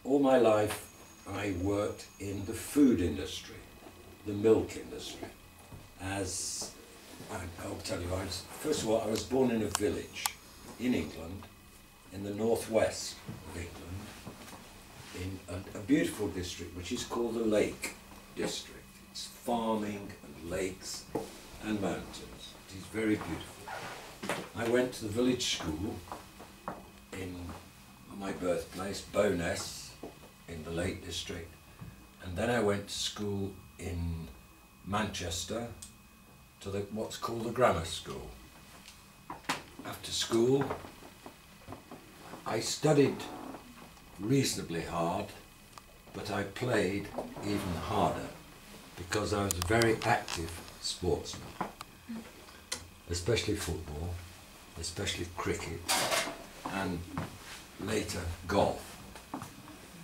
all my life I worked in the food industry, the milk industry. As I'll tell you, first of all, I was born in a village in England, in the northwest of England, in a beautiful district which is called the Lake District. It's farming and lakes and mountains. It is very beautiful. I went to the village school in my birthplace, Bowness, in the Lake District, and then I went to school in Manchester to what's called the grammar school. After school, I studied reasonably hard, but I played even harder because I was a very active sportsman, especially football, especially cricket, and later golf.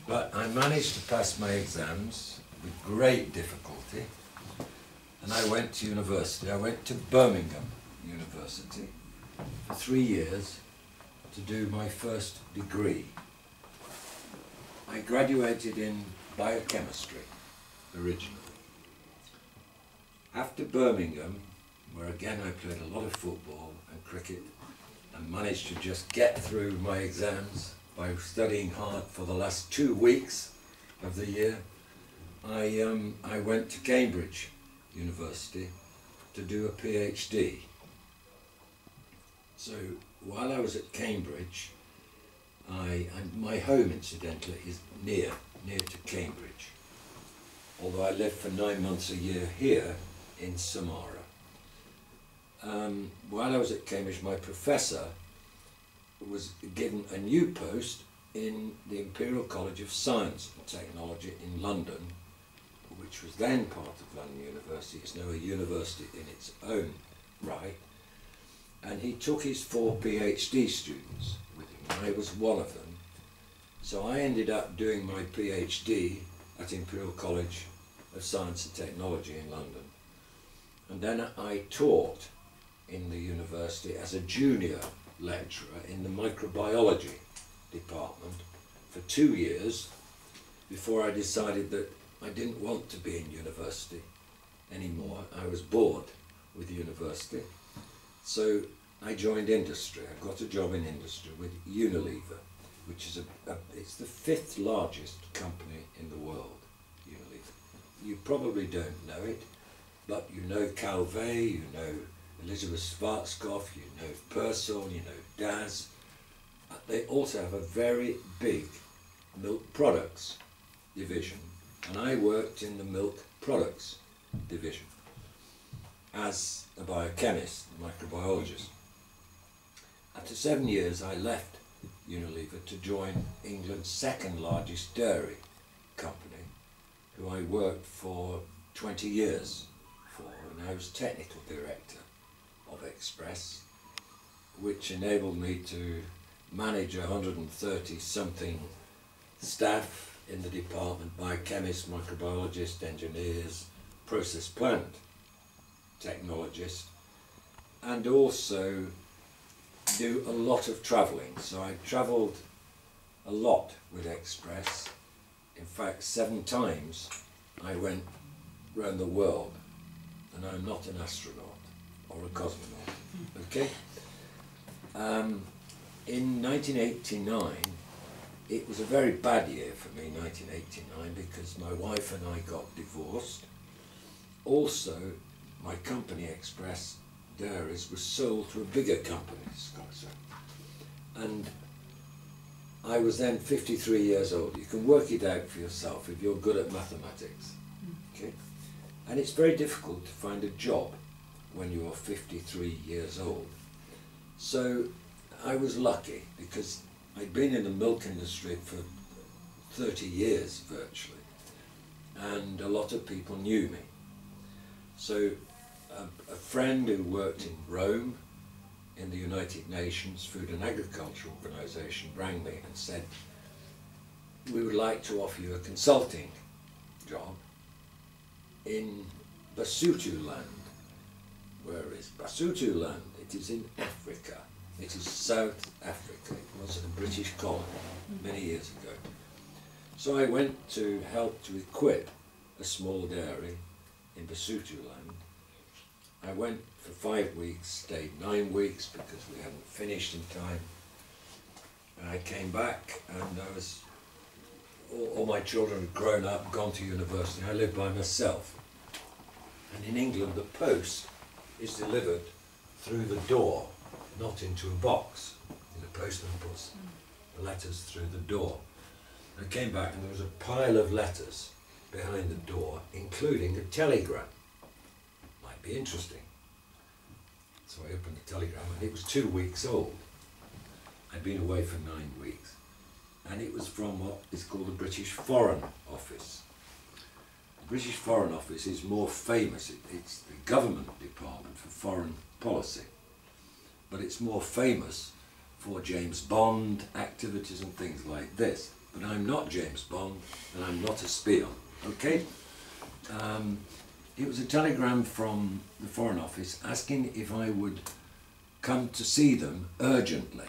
But I managed to pass my exams with great difficulty, and I went to university. I went to Birmingham University for 3 years to do my first degree. I graduated in biochemistry originally. After Birmingham, where again I played a lot of football and cricket and managed to just get through my exams by studying hard for the last 2 weeks of the year, I went to Cambridge University to do a PhD. So while I was at Cambridge, and my home incidentally is near to Cambridge, although I lived for 9 months a year here in Samara. While I was at Cambridge, my professor was given a new post in the Imperial College of Science and Technology in London, which was then part of London University. It's now a university in its own right. And he took his 4 PhD students with him, and I was one of them. So I ended up doing my PhD at Imperial College of Science and Technology in London. And then I taught in the university as a junior lecturer in the microbiology department for 2 years before I decided that I didn't want to be in university anymore. I was bored with university. So I joined industry. I got a job in industry with Unilever, which is it's the 5th largest company in the world, Unilever. You probably don't know it, but you know Calvé, you know Elizabeth Schwarzkopf, you know Persol, you know Daz. They also have a very big milk products division, and I worked in the milk products division as a biochemist, a microbiologist. After 7 years, I left Unilever to join England's 2nd largest dairy company, who I worked for 20 years for, and I was technical director of Express, which enabled me to manage 130 something staff in the department, biochemists, microbiologists, engineers, process plant technologists, and also do a lot of travelling. So I travelled a lot with Express. In fact, 7 times I went around the world, and I'm not an astronaut or a cosmonaut, okay? In 1989, it was a very bad year for me, 1989, because my wife and I got divorced. Also, my company, Express Dairies, was sold to a bigger company, Scotland. And I was then 53 years old. You can work it out for yourself if you're good at mathematics. Okay? And it's very difficult to find a job when you're 53 years old. So I was lucky because I'd been in the milk industry for 30 years virtually, and a lot of people knew me. So a friend who worked in Rome in the United Nations Food and Agriculture Organization rang me and said, we would like to offer you a consulting job in Basutu land. Where is Basutu land? It is in Africa. It is South Africa. It was a British colony many years ago. So I went to help to equip a small dairy in Basutoland. I went for 5 weeks, stayed 9 weeks because we hadn't finished in time. And I came back and all my children had grown up, gone to university. I lived by myself. And in England, the post is delivered through the door, not into a box. The postman puts the letters through the door. I came back and there was a pile of letters behind the door, including a telegram. Might be interesting. So I opened the telegram and it was 2 weeks old. I'd been away for 9 weeks. And it was from what is called the British Foreign Office. The British Foreign Office is more famous. It's the government department for foreign policy. But it's more famous for James Bond activities and things like this. But I'm not James Bond and I'm not a spion, okay? It was a telegram from the Foreign Office asking if I would come to see them urgently.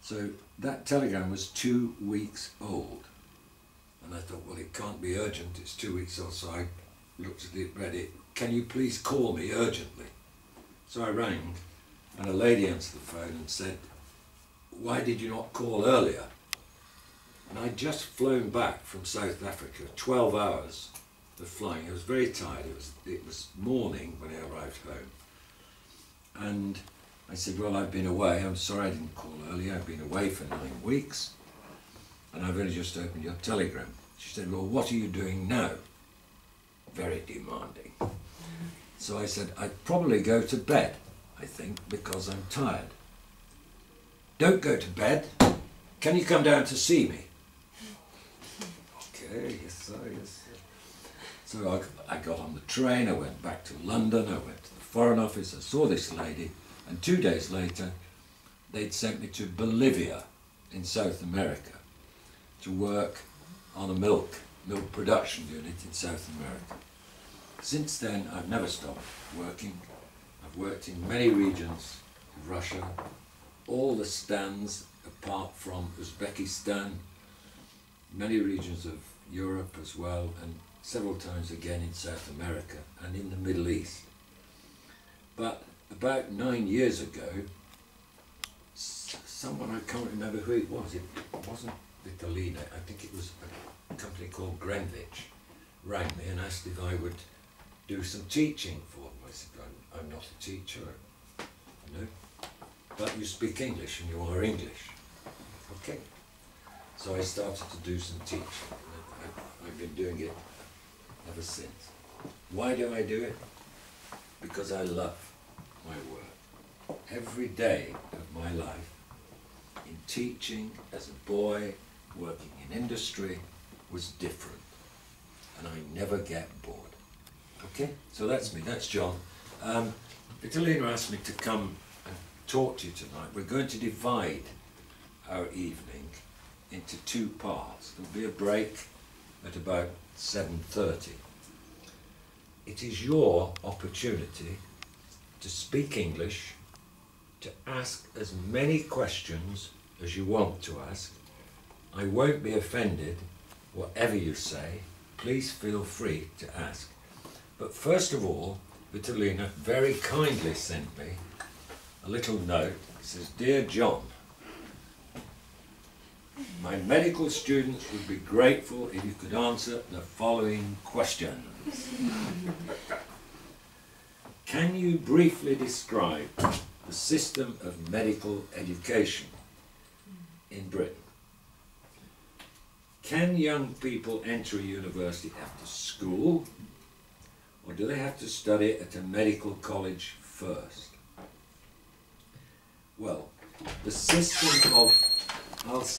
So that telegram was 2 weeks old. And I thought, well, it can't be urgent, it's 2 weeks old. So I looked at it, read it, can you please call me urgently? So I rang and a lady answered the phone and said, why did you not call earlier? And I'd just flown back from South Africa, 12 hours of flying. I was very tired. It was morning when I arrived home. And I said, well, I've been away. I'm sorry I didn't call earlier. I've been away for 9 weeks. And I've only just opened your telegram. She said, well, what are you doing now? Very demanding. So I said, I'd probably go to bed, I think, because I'm tired. Don't go to bed. Can you come down to see me? Okay, yes sir, yes sir. So I got on the train, I went back to London, I went to the Foreign Office, I saw this lady, and 2 days later they'd sent me to Bolivia in South America to work on a milk production unit in South America. Since then I've never stopped working. I've worked in many regions of Russia, all the stands apart from Uzbekistan, many regions of Europe as well, and several times again in South America and in the Middle East. But about 9 years ago, someone, I can't remember who it wasn't Vitalina, I think it was a company called Greenwich, rang me and asked if I would do some teaching for them. I said, I'm not a teacher, no, but you speak English and you are English. Okay. So I started to do some teaching. I've been doing it ever since. Why do I do it? Because I love my work. Every day of my life, in teaching, as a boy, working in industry, was different. And I never get bored. Okay? So that's me, that's John. Vitalina asked me to come and talk to you tonight. We're going to divide our evening into 2 parts. There'll be a break at about 7:30. It is your opportunity to speak English, to ask as many questions as you want to ask. I won't be offended, whatever you say. Please feel free to ask. But first of all, Vitalina very kindly sent me a little note. It says, Dear John, my medical students would be grateful if you could answer the following questions. Can you briefly describe the system of medical education in Britain? Can young people enter a university after school, or do they have to study at a medical college first? Well, the system of...